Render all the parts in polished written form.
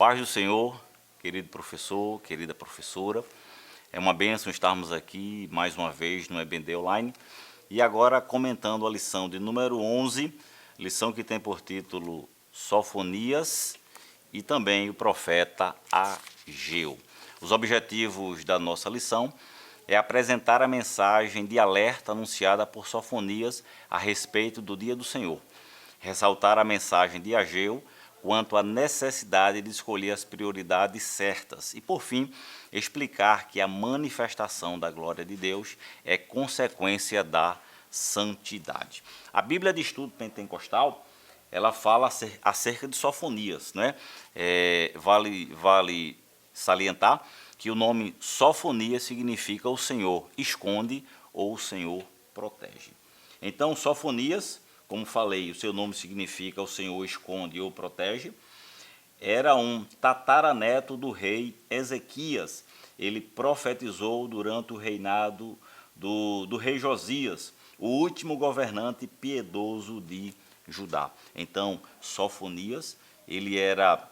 paz do Senhor, querido professor, querida professora. É uma bênção estarmos aqui mais uma vez no EBD Online e agora comentando a lição de número 11, lição que tem por título Sofonias e também o profeta Ageu. Os objetivos da nossa lição é apresentar a mensagem de alerta anunciada por Sofonias a respeito do dia do Senhor, ressaltar a mensagem de Ageu quanto à necessidade de escolher as prioridades certas e, por fim, explicar que a manifestação da glória de Deus é consequência da santidade. A Bíblia de Estudo Pentecostal, ela fala acerca de Sofonias, né? Vale salientar que o nome Sofonias significa o Senhor esconde ou o Senhor protege. Então, Sofonias, como falei, o seu nome significa o Senhor esconde ou protege, era um tataraneto do rei Ezequias. Ele profetizou durante o reinado do rei Josias, o último governante piedoso de Judá. Então, Sofonias, ele era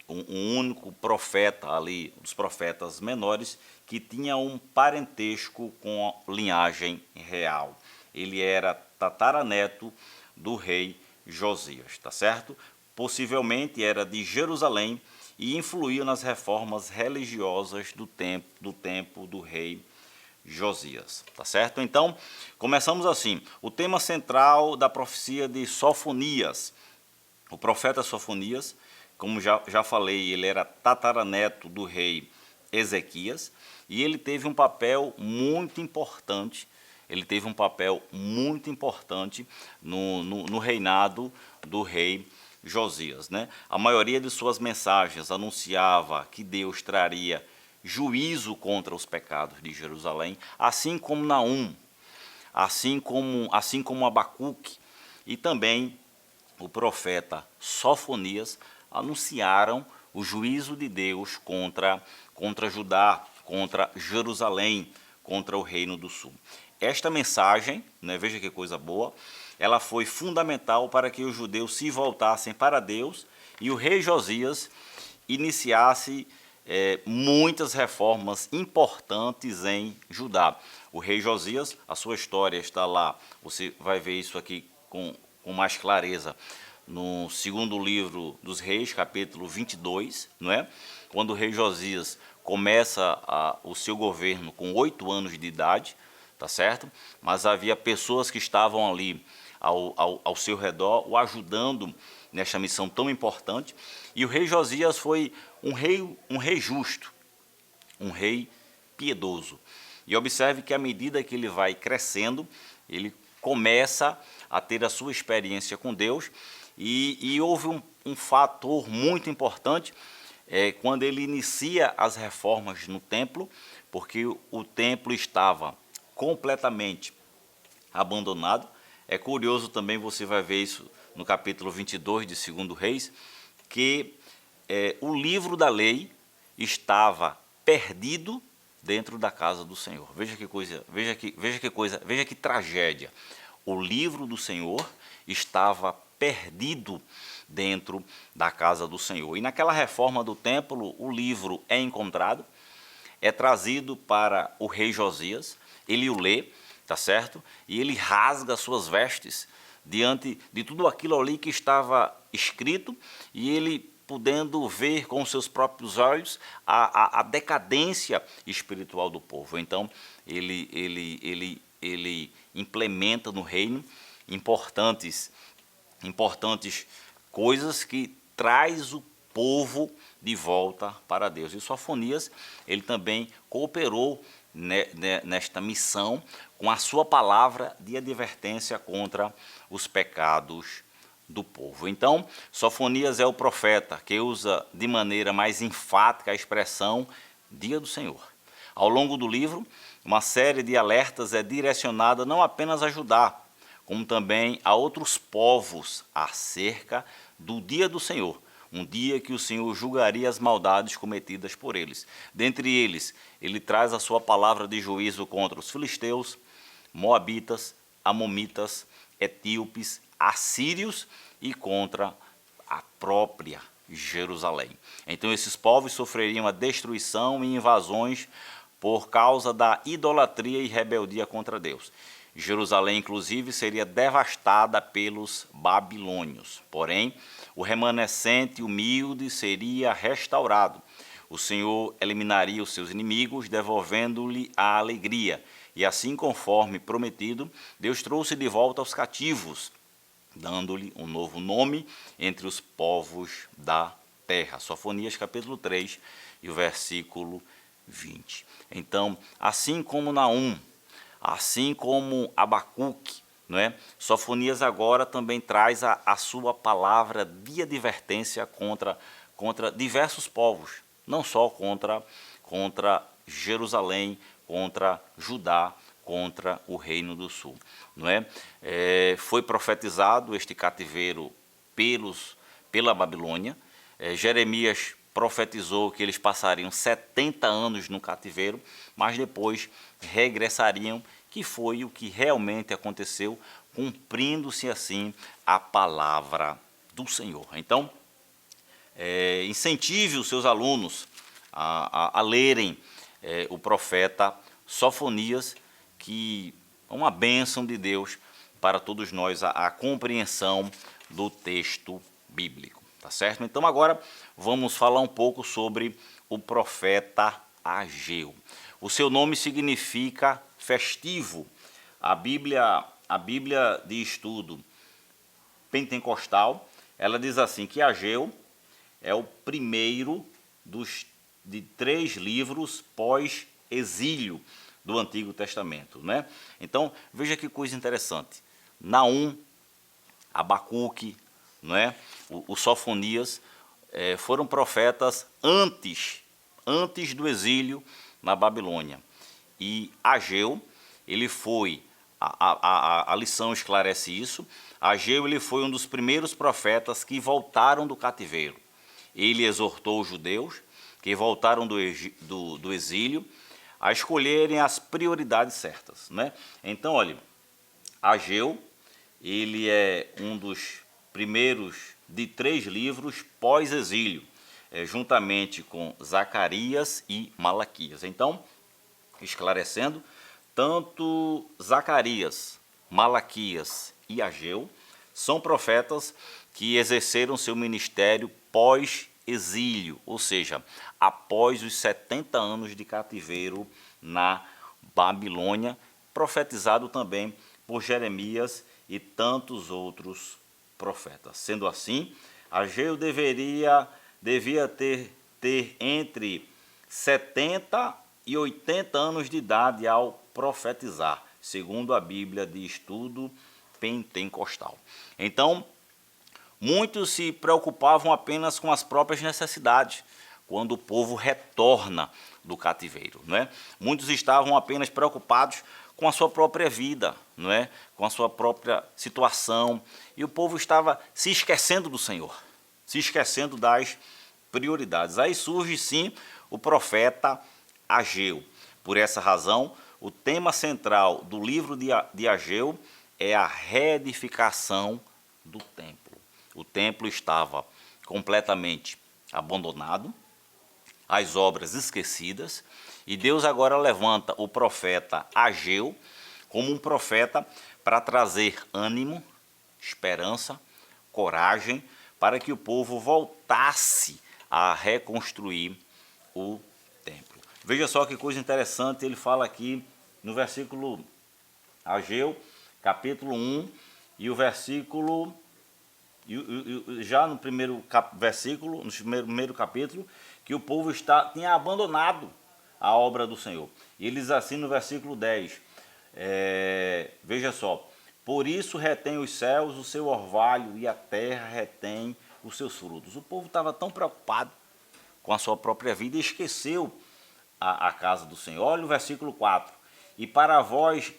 um único profeta ali, dos profetas menores, que tinha um parentesco com a linhagem real. Ele era tataraneto do rei Josias, tá certo? Possivelmente era de Jerusalém e influía nas reformas religiosas do tempo do rei Josias, tá certo? Então, começamos assim. O tema central da profecia de Sofonias. O profeta Sofonias, como já falei, ele era tataraneto do rei Ezequias e ele teve um papel muito importante. No reinado do rei Josias, né? A maioria de suas mensagens anunciava que Deus traria juízo contra os pecados de Jerusalém, assim como Naum, assim como Abacuque e também o profeta Sofonias anunciaram o juízo de Deus contra Judá, contra Jerusalém, contra o reino do sul. Esta mensagem, né, veja que coisa boa, ela foi fundamental para que os judeus se voltassem para Deus e o rei Josias iniciasse muitas reformas importantes em Judá. O rei Josias, a sua história está lá, você vai ver isso aqui com mais clareza no segundo livro dos reis, capítulo 22, não é? Quando o rei Josias começa o seu governo com 8 anos de idade, tá certo? Mas havia pessoas que estavam ali ao seu redor, o ajudando nesta missão tão importante. E o rei Josias foi um rei justo, um rei piedoso. E observe que à medida que ele vai crescendo, ele começa a ter a sua experiência com Deus. E houve um fator muito importante quando ele inicia as reformas no templo, porque o templo estava completamente abandonado. É curioso também, você vai ver isso no capítulo 22 de 2 Reis, que o livro da lei estava perdido dentro da casa do Senhor. Veja que coisa, veja que tragédia. O livro do Senhor estava perdido dentro da casa do Senhor. E naquela reforma do templo, o livro é encontrado, é trazido para o rei Josias, ele o lê, tá certo? E ele rasga suas vestes diante de tudo aquilo ali que estava escrito, e ele podendo ver com seus próprios olhos a decadência espiritual do povo. Então, ele implementa no reino importantes coisas que traz o povo de volta para Deus. E Sofonias, ele também cooperou nesta missão com a sua palavra de advertência contra os pecados do povo. Então, Sofonias é o profeta que usa de maneira mais enfática a expressão dia do Senhor. Ao longo do livro, uma série de alertas é direcionada não apenas a Judá, como também a outros povos acerca do dia do Senhor, um dia que o Senhor julgaria as maldades cometidas por eles. Dentre eles, ele traz a sua palavra de juízo contra os filisteus, moabitas, amomitas, etíopes, assírios e contra a própria Jerusalém. Então esses povos sofreriam a destruição e invasões por causa da idolatria e rebeldia contra Deus. Jerusalém, inclusive, seria devastada pelos babilônios. Porém, o remanescente humilde seria restaurado. O Senhor eliminaria os seus inimigos, devolvendo-lhe a alegria. E assim, conforme prometido, Deus trouxe de volta os cativos, dando-lhe um novo nome entre os povos da terra. Sofonias capítulo 3 e o versículo 20. Então, assim como Naum, assim como Abacuque, não é? Sofonias agora também traz a sua palavra de advertência contra diversos povos, não só contra Jerusalém, contra Judá, contra o Reino do Sul. Não é? Foi profetizado este cativeiro pela Babilônia. Jeremias profetizou que eles passariam 70 anos no cativeiro, mas depois regressariam, que foi o que realmente aconteceu, cumprindo-se assim a palavra do Senhor. Então, incentive os seus alunos a lerem o profeta Sofonias, que é uma bênção de Deus para todos nós, a compreensão do texto bíblico, tá certo? Então agora vamos falar um pouco sobre o profeta Ageu. O seu nome significa festivo. A Bíblia de estudo pentecostal, ela diz assim que Ageu é o primeiro de 3 livros pós-exílio do Antigo Testamento, né? Então, veja que coisa interessante. Naum, Abacuque, não é? O Sofonias foram profetas antes do exílio na Babilônia. E Ageu, ele foi, a lição esclarece isso, Ageu ele foi um dos primeiros profetas que voltaram do cativeiro. Ele exortou os judeus que voltaram do exílio a escolherem as prioridades certas, né? Então, olha, Ageu, ele é um dos primeiros de 3 livros pós-exílio, juntamente com Zacarias e Malaquias. Então, esclarecendo, tanto Zacarias, Malaquias e Ageu são profetas que exerceram seu ministério pós-exílio, ou seja, após os 70 anos de cativeiro na Babilônia, profetizado também por Jeremias e tantos outros profetas. Sendo assim, Ageu devia ter entre 70 e 80 anos de idade ao profetizar, segundo a Bíblia de estudo pentecostal. Então, muitos se preocupavam apenas com as próprias necessidades, quando o povo retorna do cativeiro, não é? Muitos estavam apenas preocupados com a sua própria vida, não é? Com a sua própria situação, e o povo estava se esquecendo do Senhor, se esquecendo das prioridades. Aí surge sim o profeta Ageu. Por essa razão, o tema central do livro de Ageu é a reedificação do templo. O templo estava completamente abandonado, as obras esquecidas, e Deus agora levanta o profeta Ageu como um profeta para trazer ânimo, esperança, coragem, para que o povo voltasse a reconstruir o templo. Veja só que coisa interessante, ele fala aqui no versículo Ageu, capítulo 1, e o versículo, já no primeiro versículo, no primeiro capítulo, que o povo tinha abandonado a obra do Senhor. E ele diz assim no versículo 10, veja só, por isso retém os céus o seu orvalho e a terra retém os seus frutos. O povo estava tão preocupado com a sua própria vida e esqueceu a casa do Senhor. Olha o versículo 4. E para vós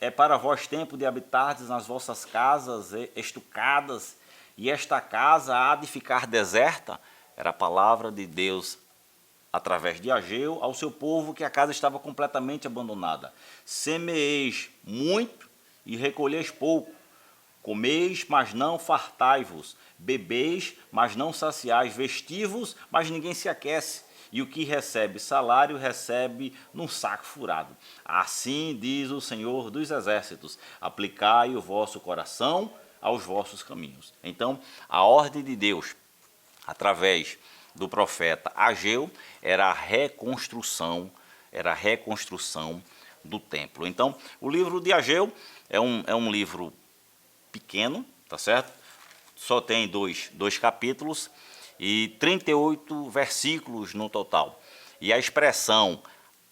tempo de habitardes nas vossas casas estucadas, e esta casa há de ficar deserta. Era a palavra de Deus através de Ageu ao seu povo, que a casa estava completamente abandonada. Semeeis muito e recolheis pouco. Comeis, mas não fartai-vos. Bebeis, mas não saciais. Vestivos, mas ninguém se aquece. E o que recebe salário, recebe num saco furado. Assim diz o Senhor dos Exércitos: aplicai o vosso coração aos vossos caminhos. Então, a ordem de Deus, através do profeta Ageu, era a reconstrução do templo. Então, o livro de Ageu é um livro pequeno, tá certo? Só tem dois capítulos e 38 versículos no total. E a expressão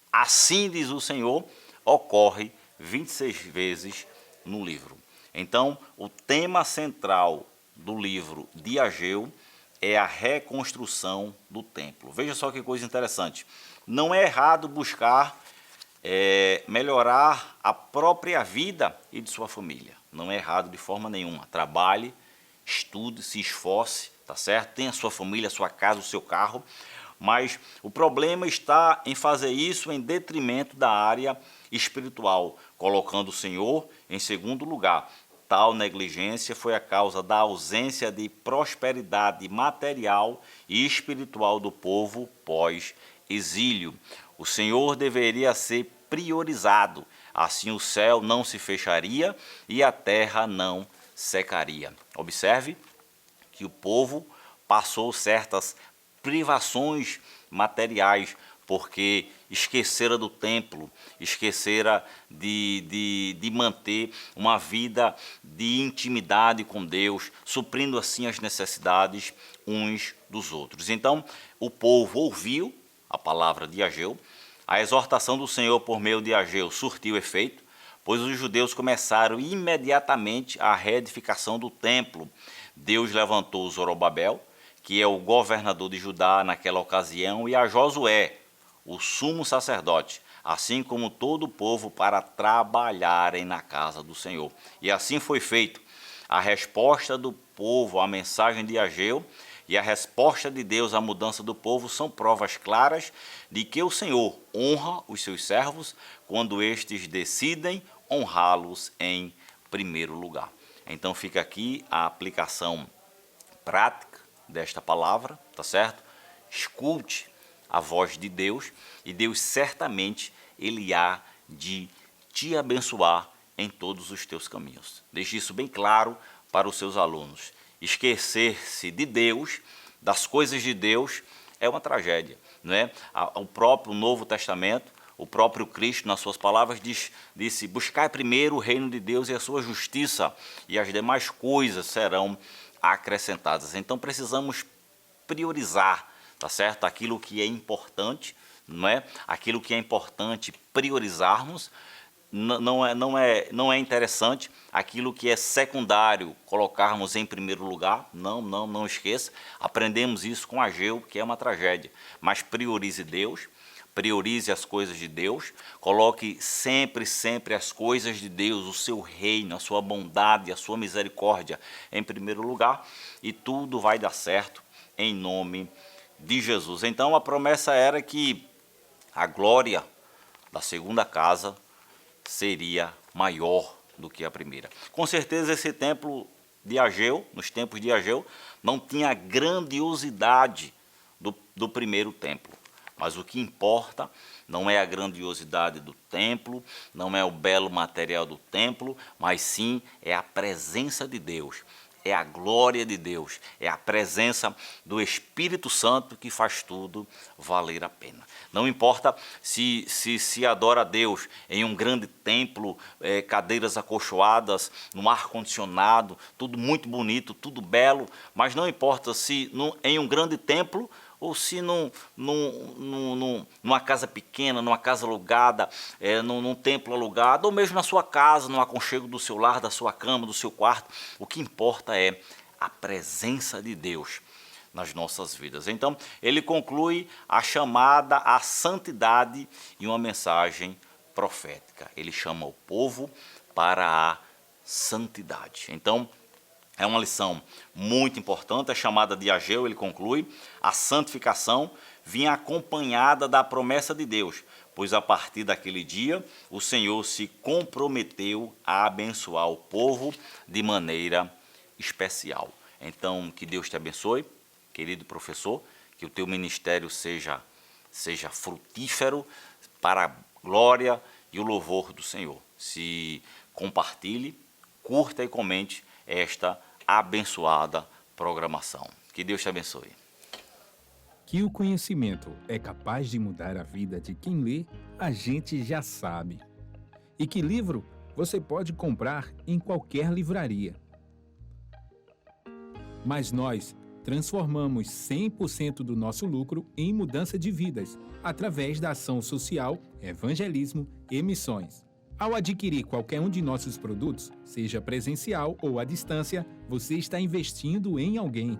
assim diz o Senhor ocorre 26 vezes no livro. Então, o tema central do livro de Ageu é a reconstrução do templo. Veja só que coisa interessante. Não é errado buscar melhorar a própria vida e de sua família. Não é errado de forma nenhuma. Trabalhe, estude, se esforce, tá certo? Tenha a sua família, a sua casa, o seu carro. Mas o problema está em fazer isso em detrimento da área espiritual, colocando o Senhor em segundo lugar. Tal negligência foi a causa da ausência de prosperidade material e espiritual do povo pós-exílio. O Senhor deveria ser priorizado, assim o céu não se fecharia e a terra não secaria. Observe que o povo passou certas privações materiais, porque esquecera do templo, esquecera de manter uma vida de intimidade com Deus, suprindo assim as necessidades uns dos outros. Então, o povo ouviu a palavra de Ageu, a exortação do Senhor por meio de Ageu surtiu efeito, pois os judeus começaram imediatamente a reedificação do templo. Deus levantou Zorobabel, que é o governador de Judá naquela ocasião, e a Josué, o sumo sacerdote, assim como todo o povo, para trabalharem na casa do Senhor. E assim foi feito. A resposta do povo à mensagem de Ageu e a resposta de Deus à mudança do povo são provas claras de que o Senhor honra os seus servos quando estes decidem honrá-los em primeiro lugar. Então fica aqui a aplicação prática desta palavra, tá certo? Escute a voz de Deus e Deus certamente ele há de te abençoar em todos os teus caminhos. Deixe isso bem claro para os seus alunos. Esquecer-se de Deus, das coisas de Deus, é uma tragédia, não é? O próprio Novo Testamento, o próprio Cristo, nas suas palavras, disse: buscai primeiro o reino de Deus e a sua justiça, e as demais coisas serão acrescentadas. Então precisamos priorizar, tá certo? Aquilo que é importante, não é? Aquilo que é importante priorizarmos. Não é interessante aquilo que é secundário colocarmos em primeiro lugar. Não esqueça. Aprendemos isso com Ageu, que é uma tragédia. Mas priorize Deus, priorize as coisas de Deus, coloque sempre as coisas de Deus, o seu reino, a sua bondade, a sua misericórdia em primeiro lugar, e tudo vai dar certo em nome de Jesus. Então a promessa era que a glória da segunda casa seria maior do que a primeira. Com certeza esse templo de Ageu, nos tempos de Ageu, não tinha a grandiosidade do primeiro templo. Mas o que importa não é a grandiosidade do templo, não é o belo material do templo, mas sim é a presença de Deus, é a glória de Deus, é a presença do Espírito Santo que faz tudo valer a pena. Não importa se adora a Deus em um grande templo, cadeiras acolchoadas, no ar-condicionado, tudo muito bonito, tudo belo, mas não importa se em um grande templo ou se numa casa pequena, numa casa alugada, num templo alugado, ou mesmo na sua casa, no aconchego do seu lar, da sua cama, do seu quarto. O que importa é a presença de Deus nas nossas vidas. Então, ele conclui a chamada à santidade em uma mensagem profética. Ele chama o povo para a santidade. Então, é uma lição muito importante, a chamada de Ageu, ele conclui, a santificação vinha acompanhada da promessa de Deus, pois a partir daquele dia o Senhor se comprometeu a abençoar o povo de maneira especial. Então, que Deus te abençoe, querido professor, que o teu ministério seja frutífero para a glória e o louvor do Senhor. Se compartilhe, curta e comente esta abençoada programação. Que Deus te abençoe. Que o conhecimento é capaz de mudar a vida de quem lê, a gente já sabe. E que livro você pode comprar em qualquer livraria. Mas nós transformamos 100% do nosso lucro em mudança de vidas, através da ação social, evangelismo e missões. Ao adquirir qualquer um de nossos produtos, seja presencial ou à distância, você está investindo em alguém.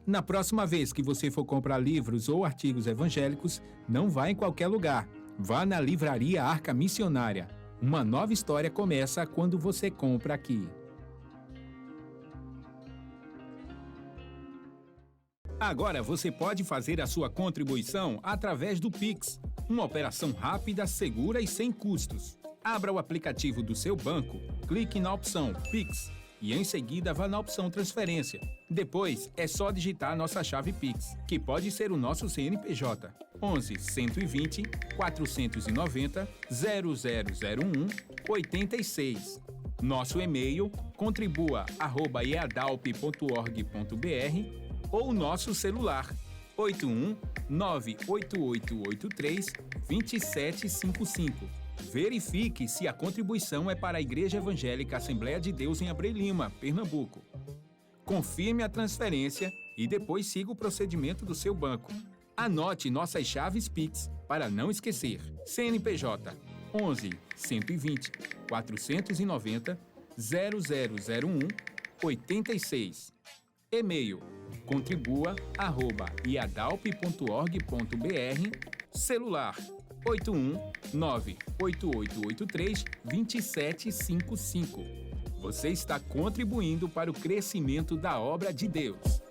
Na próxima vez que você for comprar livros ou artigos evangélicos, não vá em qualquer lugar. Vá na Livraria Arca Missionária. Uma nova história começa quando você compra aqui. Agora você pode fazer a sua contribuição através do Pix, uma operação rápida, segura e sem custos. Abra o aplicativo do seu banco, clique na opção Pix e em seguida vá na opção Transferência. Depois é só digitar a nossa chave Pix, que pode ser o nosso CNPJ 11 120 490 0001 86. Nosso e-mail contribua@eadalp.org.br ou nosso celular 81 98883 2755. Verifique se a contribuição é para a Igreja Evangélica Assembleia de Deus em Abreu Lima, Pernambuco. Confirme a transferência e depois siga o procedimento do seu banco. Anote nossas chaves Pix para não esquecer. CNPJ 11 120 490 0001 86. E-mail contribua@iadalp.org.br. Celular 81 98883 2755. Você está contribuindo para o crescimento da obra de Deus.